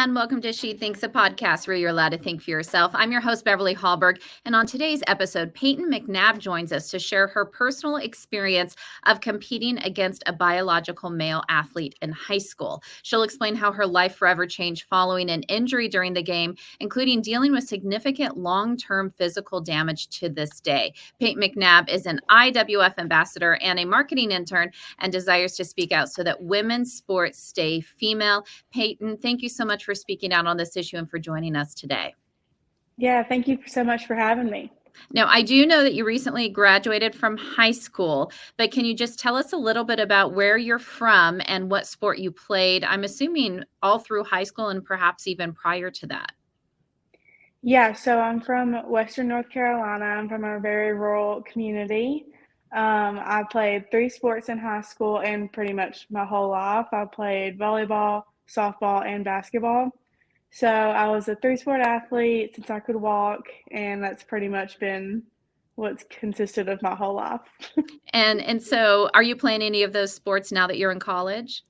And welcome to She Thinks, a podcast where you're allowed to think for yourself. I'm your host, Beverly Hallberg. And on today's episode, Payton McNabb joins us to share her personal experience of competing against a biological male athlete in high school. She'll explain how her life forever changed following an injury during the game, including dealing with significant long-term physical damage to this day. Payton McNabb is an IWF ambassador and a marketing intern and desires to speak out so that women's sports stay female. Payton, thank you so much for speaking out on this issue and for joining us today. Yeah, thank you so much for having me. Now, I do know that you recently graduated from high school, but can you just tell us a little bit about where you're from and what sport you played? I'm assuming all through high school and perhaps even prior to that. Yeah, so I'm from Western North Carolina. I'm from a very rural community. I played 3 sports in high school and pretty much my whole life. I played volleyball, softball, and basketball. So I was a 3-sport athlete since I could walk, and that's pretty much been what's consisted of my whole life. And so are you playing any of those sports now that you're in college?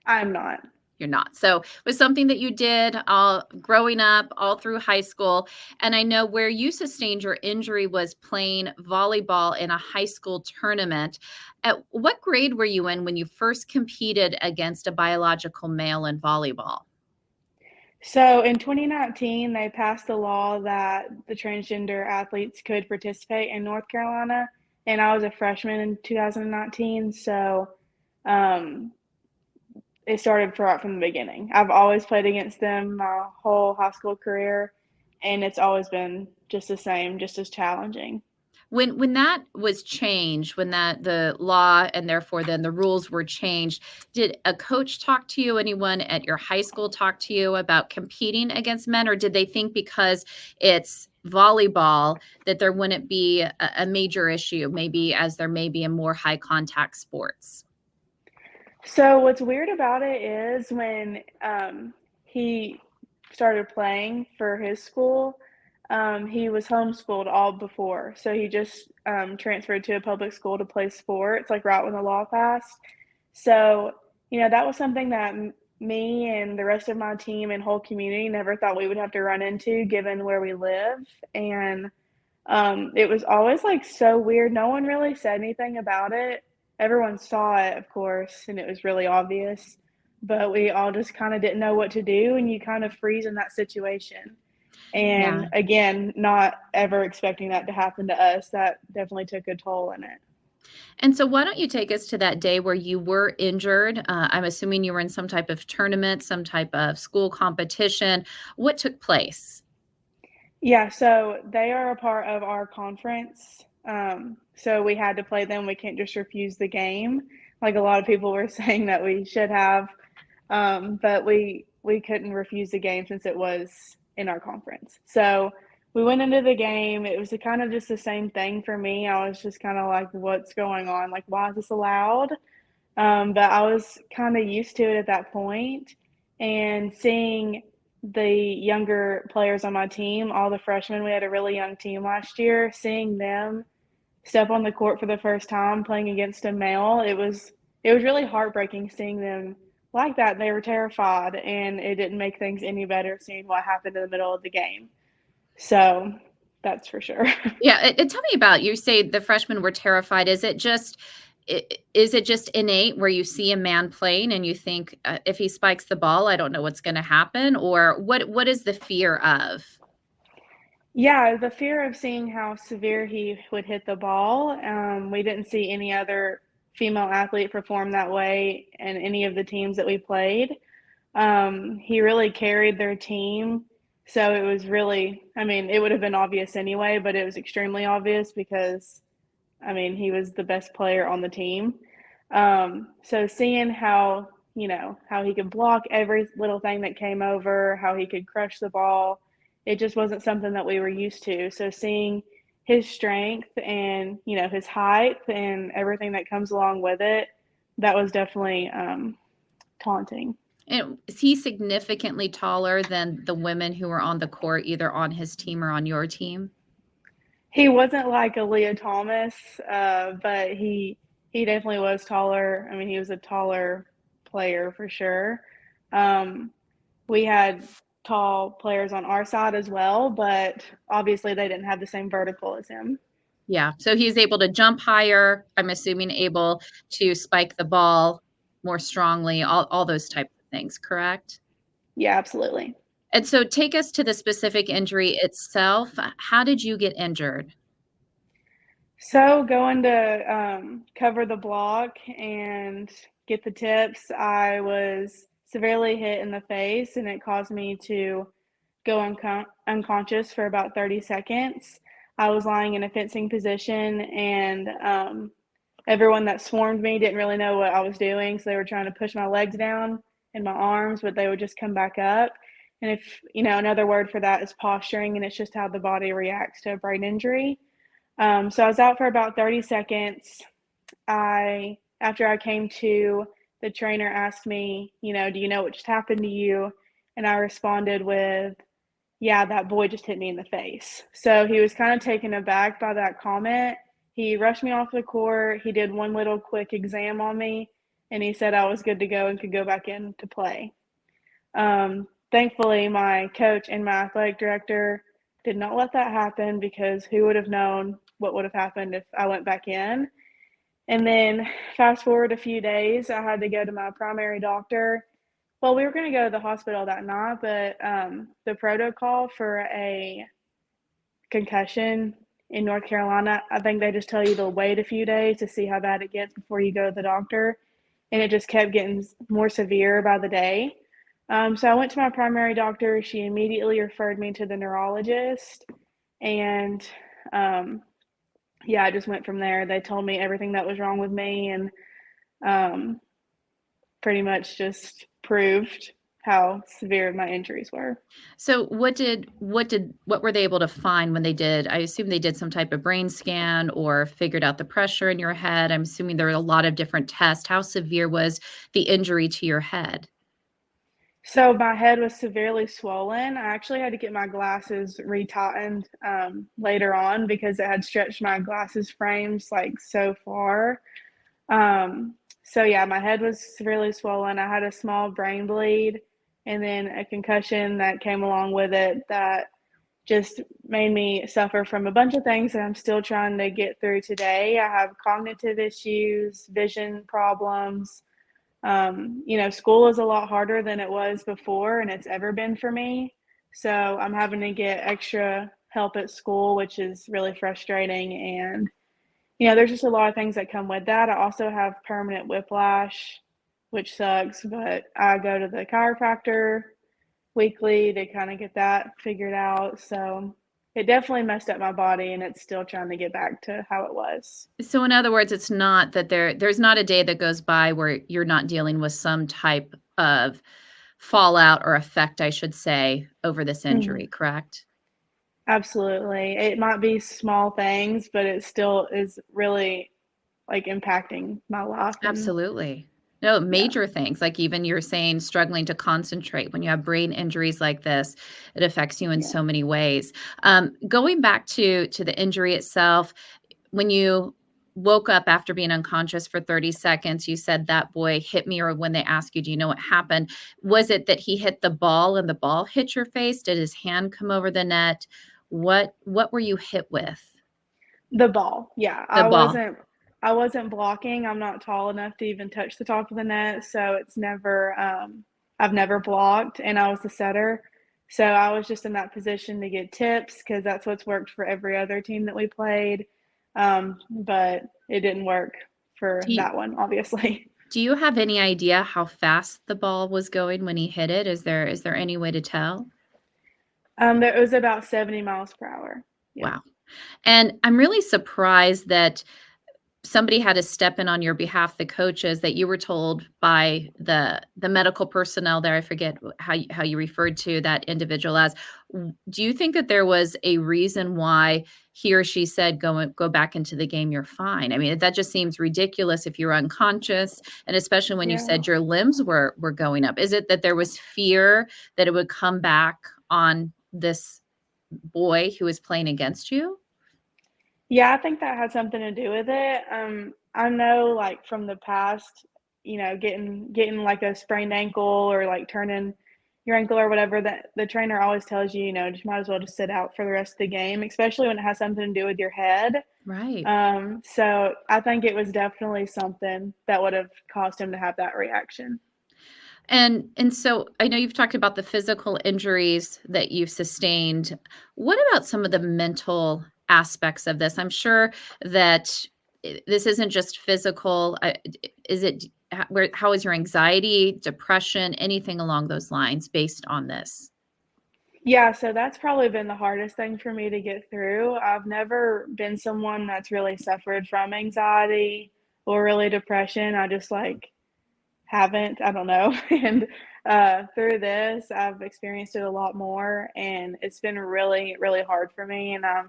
I'm not. You're not. So it was something that you did all growing up, all through high school. And I know where you sustained your injury was playing volleyball in a high school tournament. At what grade were you in when you first competed against a biological male in volleyball? So in 2019, they passed a law that the transgender athletes could participate in North Carolina, and I was a freshman in 2019. So um, it started right from the beginning. I've always played against them my whole high school career, and it's always been just the same, just as challenging. When that was changed, when the law and therefore then the rules were changed, did a coach talk to you, anyone at your high school talk to you about competing against men, or did they think because it's volleyball that there wouldn't be a major issue, maybe as there may be in more high contact sports? So what's weird about it is when he started playing for his school, he was homeschooled all before. So he just transferred to a public school to play sports, like right when the law passed. So, that was something that me and the rest of my team and whole community never thought we would have to run into given where we live. And it was always like so weird. No one really said anything about it. Everyone saw it, of course, and it was really obvious, but we all just kind of didn't know what to do, and you kind of freeze in that situation. Yeah. And again, not ever expecting that to happen to us, that definitely took a toll in it. And so why don't you take us to that day where you were injured? I'm assuming you were in some type of tournament, some type of school competition. What took place? Yeah, so they are a part of our conference. So we had to play them. We can't just refuse the game, like a lot of people were saying that we should have. But we couldn't refuse the game since it was in our conference. So we went into the game. It was kind of just the same thing for me. I was just kind of like, what's going on? Like, why is this allowed? But I was kind of used to it at that point, and seeing the younger players on my team, all the freshmen, we had a really young team last year, seeing them step on the court for the first time playing against a male, it was really heartbreaking seeing them like that. They were terrified, and it didn't make things any better seeing what happened in the middle of the game. So that's for sure. Yeah, tell me about, you say the freshmen were terrified. Is it just innate where you see a man playing and you think if he spikes the ball, I don't know what's going to happen, or what is the fear of? Yeah, the fear of seeing how severe he would hit the ball. We didn't see any other female athlete perform that way in any of the teams that we played. He really carried their team. So it was really, I mean, it would have been obvious anyway, but it was extremely obvious because, I mean, he was the best player on the team. So seeing how, how he could block every little thing that came over, how he could crush the ball, it just wasn't something that we were used to. So seeing his strength and, his height and everything that comes along with it, that was definitely taunting. And is he significantly taller than the women who were on the court, either on his team or on your team? He wasn't like a Leah Thomas, but he definitely was taller. I mean, he was a taller player for sure. Um, we had tall players on our side as well, but obviously they didn't have the same vertical as him. Yeah. So he's able to jump higher. I'm assuming able to spike the ball more strongly, all those types of things, correct? Yeah, absolutely. And so take us to the specific injury itself. How did you get injured? So going to cover the block and get the tips, I was severely hit in the face, and it caused me to go unconscious for about 30 seconds. I was lying in a fencing position, and everyone that swarmed me didn't really know what I was doing, so they were trying to push my legs down and my arms, but they would just come back up. And if another word for that is posturing, and it's just how the body reacts to a brain injury. So I was out for about 30 seconds. After I came to, the trainer asked me, do you know what just happened to you? And I responded with, yeah, that boy just hit me in the face. So he was kind of taken aback by that comment. He rushed me off the court. He did one little quick exam on me, and he said I was good to go and could go back in to play. Thankfully, my coach and my athletic director did not let that happen, because who would have known what would have happened if I went back in. And then fast forward a few days, I had to go to my primary doctor. Well, we were going to go to the hospital that night, but the protocol for a concussion in North Carolina, I think they just tell you to wait a few days to see how bad it gets before you go to the doctor. And it just kept getting more severe by the day. So I went to my primary doctor. She immediately referred me to the neurologist. And I just went from there. They told me everything that was wrong with me, and pretty much just proved how severe my injuries were. So what were they able to find when they did? I assume they did some type of brain scan or figured out the pressure in your head. I'm assuming there were a lot of different tests. How severe was the injury to your head? So my head was severely swollen. I actually had to get my glasses retightened later on, because it had stretched my glasses frames like so far. So yeah, my head was severely swollen. I had a small brain bleed, and then a concussion that came along with it that just made me suffer from a bunch of things that I'm still trying to get through today. I have cognitive issues, vision problems. School is a lot harder than it was before, and it's ever been for me. So I'm having to get extra help at school, which is really frustrating. And, there's just a lot of things that come with that. I also have permanent whiplash, which sucks, but I go to the chiropractor weekly to kind of get that figured out. So it definitely messed up my body, and it's still trying to get back to how it was. So in other words, it's not that there's not a day that goes by where you're not dealing with some type of fallout or effect, I should say, over this injury, Mhm. correct? Absolutely. It might be small things, but it still is really, like, impacting my life. And Absolutely. No, yeah. major things, like even you're saying struggling to concentrate. When you have brain injuries like this, it affects you in Yeah. so many ways. Going back to the injury itself, when you woke up after being unconscious for 30 seconds, you said that boy hit me, or when they ask you, do you know what happened? Was it that he hit the ball and the ball hit your face? Did his hand come over the net? What were you hit with? The ball. Yeah. The ball. I wasn't blocking. I'm not tall enough to even touch the top of the net, so it's never I've never blocked, and I was the setter. So I was just in that position to get tips, because that's what's worked for every other team that we played. But it didn't work for Do you, that one, obviously. do you have any idea how fast the ball was going when he hit it? Is there any way to tell? It was about 70 miles per hour. Yeah. Wow. And I'm really surprised that somebody had to step in on your behalf, the coaches, that you were told by the medical personnel there. I forget how you referred to that individual as. Do you think that there was a reason why he or she said, go back into the game, you're fine? I mean, that just seems ridiculous if you're unconscious, and especially when you Yeah. said your limbs were going up. Is it that there was fear that it would come back on this boy who was playing against you? Yeah, I think that had something to do with it. I know, like, from the past, getting like a sprained ankle, or like turning your ankle or whatever, that the trainer always tells you, just might as well just sit out for the rest of the game, especially when it has something to do with your head. Right. So I think it was definitely something that would have caused him to have that reaction. And so I know you've talked about the physical injuries that you've sustained. What about some of the mental aspects of this? I'm sure that this isn't just physical. Is it how is your anxiety, depression, anything along those lines based on this? Yeah, so that's probably been the hardest thing for me to get through. I've never been someone that's really suffered from anxiety or really depression. I just haven't, I don't know. And through this, I've experienced it a lot more, and it's been really, really hard for me. And I've,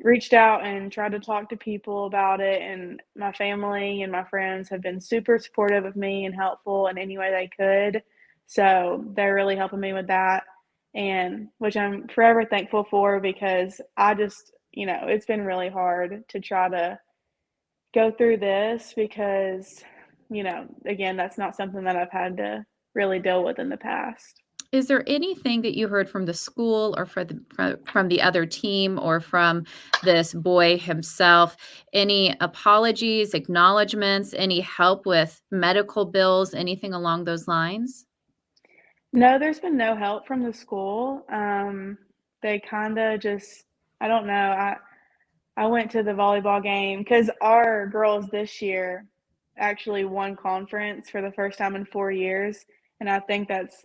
reached out and tried to talk to people about it. And my family and my friends have been super supportive of me and helpful in any way they could. So they're really helping me with that, and which I'm forever thankful for, because I just, it's been really hard to try to go through this because, again, that's not something that I've had to really deal with in the past. Is there anything that you heard from the school or from the other team or from this boy himself? Any apologies, acknowledgments, any help with medical bills, anything along those lines? No, there's been no help from the school. They kinda just, I don't know, I went to the volleyball game because our girls this year actually won conference for the first time in 4 years, and I think that's,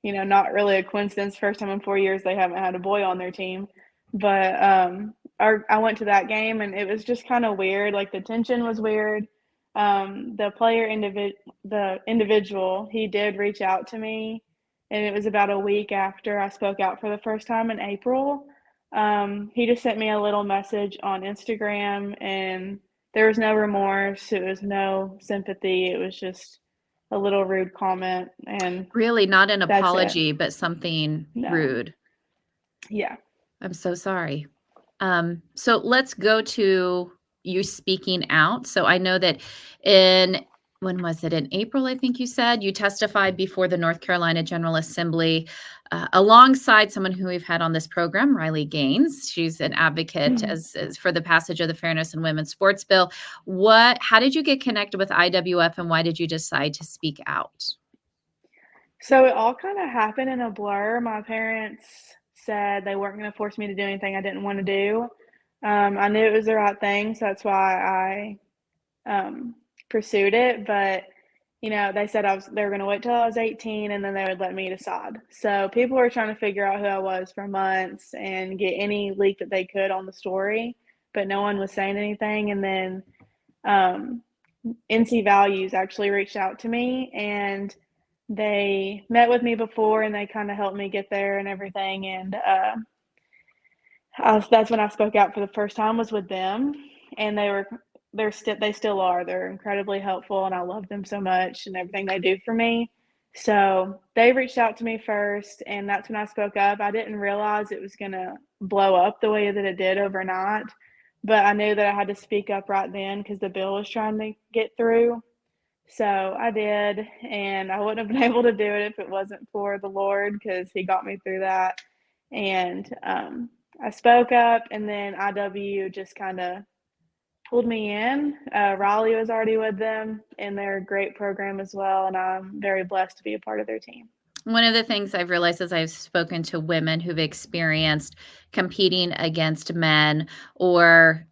not really a coincidence. First time in 4 years they haven't had a boy on their team. But, I went to that game, and it was just kinda weird, the tension was weird. The individual, he did reach out to me, and it was about a week after I spoke out for the first time in April. He just sent me a little message on Instagram, and there was no remorse, it was no sympathy, it was just a little rude comment, and Really not an that's it. apology, but something No. rude. Yeah. I'm so sorry. So let's go to you speaking out. So I know that in when was it? In April, I think you said you testified before the North Carolina General Assembly alongside someone who we've had on this program, Riley Gaines. She's an advocate Mhm. as for the passage of the Fairness in Women's Sports Bill. How did you get connected with IWF, and why did you decide to speak out? So it all kinda happened in a blur. My parents said they weren't gonna force me to do anything I didn't wanna do. I knew it was the right thing, so that's why pursued it, but, they said they were gonna wait till I was 18, and then they would let me decide. So people were trying to figure out who I was for months and get any leak that they could on the story, but no one was saying anything. And then, um, NC Values actually reached out to me, and they met with me before, and they kinda helped me get there and everything. And, that's when I spoke out for the first time, was with them, and they still are. They're incredibly helpful, and I love them so much and everything they do for me. So they reached out to me first, and that's when I spoke up. I didn't realize it was gonna blow up the way that it did overnight, but I knew that I had to speak up right then because the bill was trying to get through. So I did, and I wouldn't have been able to do it if it wasn't for the Lord, because He got me through that. And I spoke up, and then IW just kind of pulled me in. Raleigh was already with them, and they're a great program as well, and I'm very blessed to be a part of their team. One of the things I've realized as I've spoken to women who've experienced competing against men or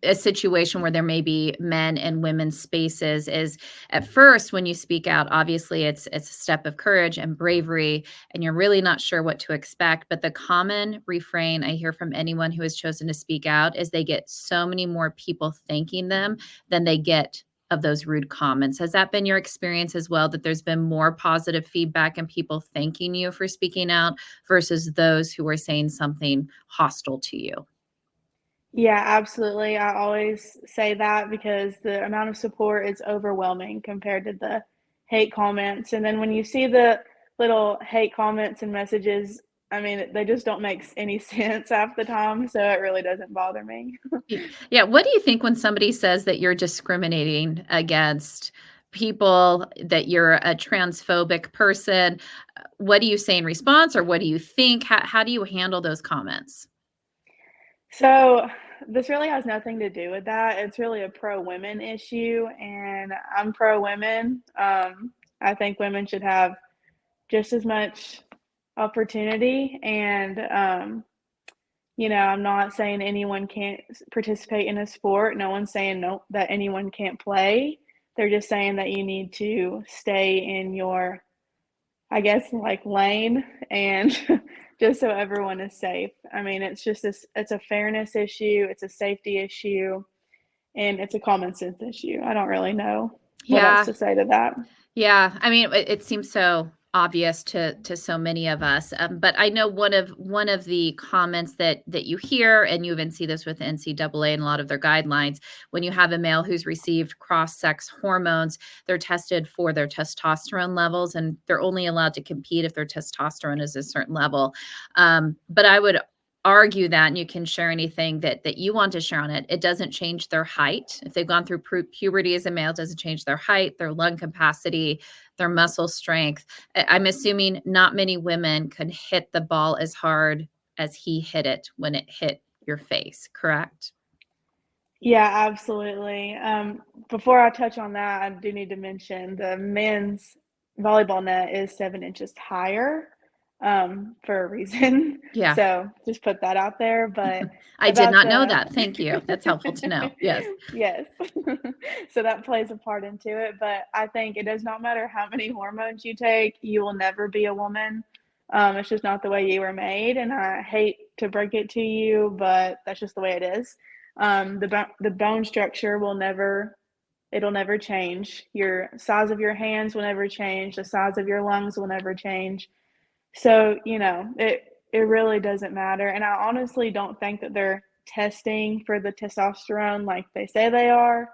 a situation where there may be men and women's spaces is at first when you speak out, obviously it's a step of courage and bravery, and you're really not sure what to expect. But the common refrain I hear from anyone who has chosen to speak out is they get so many more people thanking them than they get of those rude comments. Has that been your experience as well, that there's been more positive feedback and people thanking you for speaking out versus those who are saying something hostile to you? Yeah, absolutely. I always say that because the amount of support is overwhelming compared to the hate comments. And then when you see the little hate comments and messages, I mean, they just don't make any sense half the time. So it really doesn't bother me. Yeah, what do you think when somebody says that you're discriminating against people that you're a transphobic person. What do you say in response, or what do you think? How do you handle those comments? So this really has nothing to do with that. It's really a pro-women issue, and I'm pro-women. I think women should have just as much opportunity, and I'm not saying anyone can't participate in a sport. No one's saying no that anyone can't play. They're just saying that you need to stay in your, I guess, like, lane, and just so everyone is safe. I mean, it's a fairness issue, it's a safety issue, and it's a common sense issue. I don't really know what else Yeah. to say to that. Yeah, I mean, it seems so obvious to so many of us. But I know one of the comments that you hear, and you even see this with the NCAA and a lot of their guidelines. When you have a male who's received cross-sex hormones, they're tested for their testosterone levels, and they're only allowed to compete if their testosterone is a certain level. But I would argue that, and you can share anything that you want to share on it. It doesn't change their height. If they've gone through puberty as a male, it doesn't change their height, their lung capacity, their muscle strength. I'm assuming not many women could hit the ball as hard as he hit it when it hit your face, correct? Yeah, absolutely. Before I touch on that, I do need to mention the men's volleyball net is 7 inches higher, for a reason. Yeah. So just put that out there. But I did about not know the that. Thank you. That's helpful to know. Yes. yes, so that plays a part into it. But I think it does not matter how many hormones you take, you will never be a woman. It's just not the way you were made, and I hate to break it to you, but that's just the way it is. The bone structure it'll never change. Your size of your hands will never change. The size of your lungs will never change. So, it really doesn't matter. And I honestly don't think that they're testing for the testosterone like they say they are.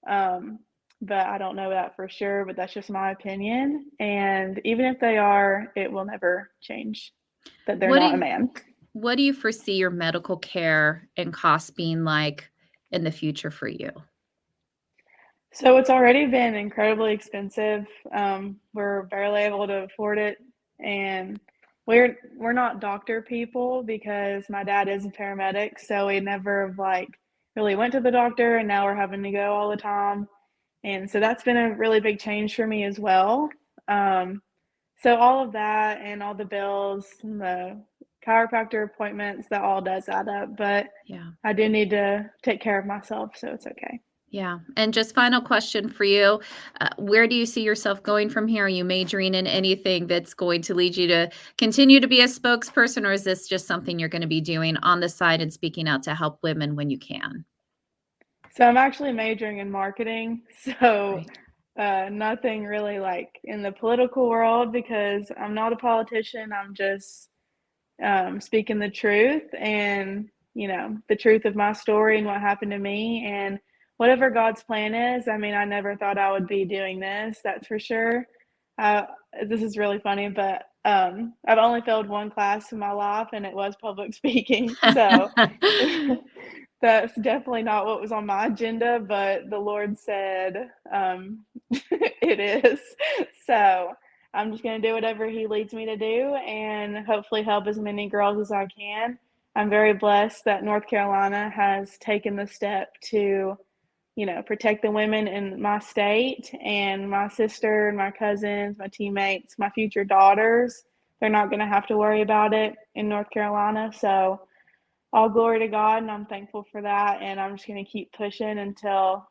Um, but I don't know that for sure, but that's just my opinion. And even if they are, it will never change that they're What do not a you, man. what do you foresee your medical care and costs being like in the future for you? So it's already been incredibly expensive. We're barely able to afford it, and we're not doctor people because my dad is a paramedic, so we never have, like, really went to the doctor, and now we're having to go all the time, and so that's been a really big change for me as well. Um, so all of that and all the bills and the chiropractor appointments, that all does add up, but Yeah. I do need to take care of myself, so it's okay. Yeah. And just final question for you. Where do you see yourself going from here? Are you majoring in anything that's going to lead you to continue to be a spokesperson, or is this just something you're going to be doing on the side and speaking out to help women when you can? So I'm actually majoring in marketing. So Right. nothing really like in the political world because I'm not a politician. I'm just speaking the truth and, the truth of my story and what happened to me and whatever God's plan is. I mean, I never thought I would be doing this, that's for sure. Uh, this is really funny, but I've only failed one class in my life and it was public speaking. So that's definitely not what was on my agenda, but the Lord said, it is. So I'm just going to do whatever He leads me to do and hopefully help as many girls as I can. I'm very blessed that North Carolina has taken the step to, protect the women in my state and my sister and my cousins, my teammates, my future daughters. They're not going to have to worry about it in North Carolina. So all glory to God, and I'm thankful for that. And I'm just going to keep pushing until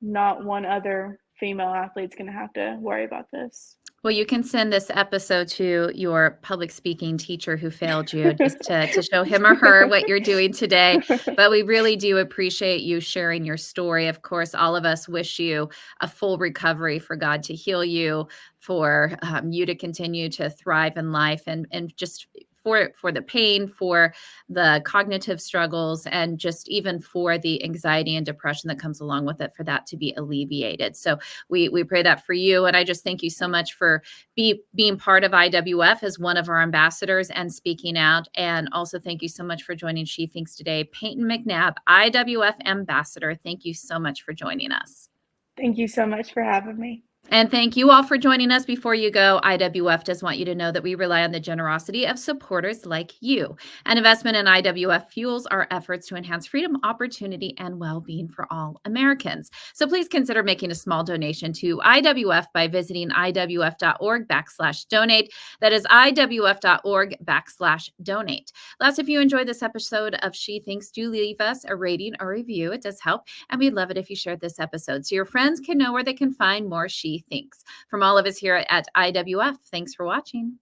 not one other female athlete's going to have to worry about this. Well, you can send this episode to your public speaking teacher who failed you, just to show him or her what you're doing today. But we really do appreciate you sharing your story. Of course, all of us wish you a full recovery, for God to heal you, for you to continue to thrive in life, and just for the pain, for the cognitive struggles, and just even for the anxiety and depression that comes along with it, for that to be alleviated. So we pray that for you. And I just thank you so much for being part of IWF as one of our ambassadors and speaking out. And also thank you so much for joining She Thinks today. Payton McNabb, IWF ambassador, thank you so much for joining us. Thank you so much for having me. And thank you all for joining us. Before you go, IWF does want you to know that we rely on the generosity of supporters like you. An investment in IWF fuels our efforts to enhance freedom, opportunity, and well-being for all Americans. So please consider making a small donation to IWF by visiting iwf.org/donate. That is iwf.org/donate. Last, if you enjoyed this episode of She Thinks, do leave us a rating or review. It does help. And we'd love it if you shared this episode so your friends can know where they can find more She Thinks. From all of us here at IWF, thanks for watching.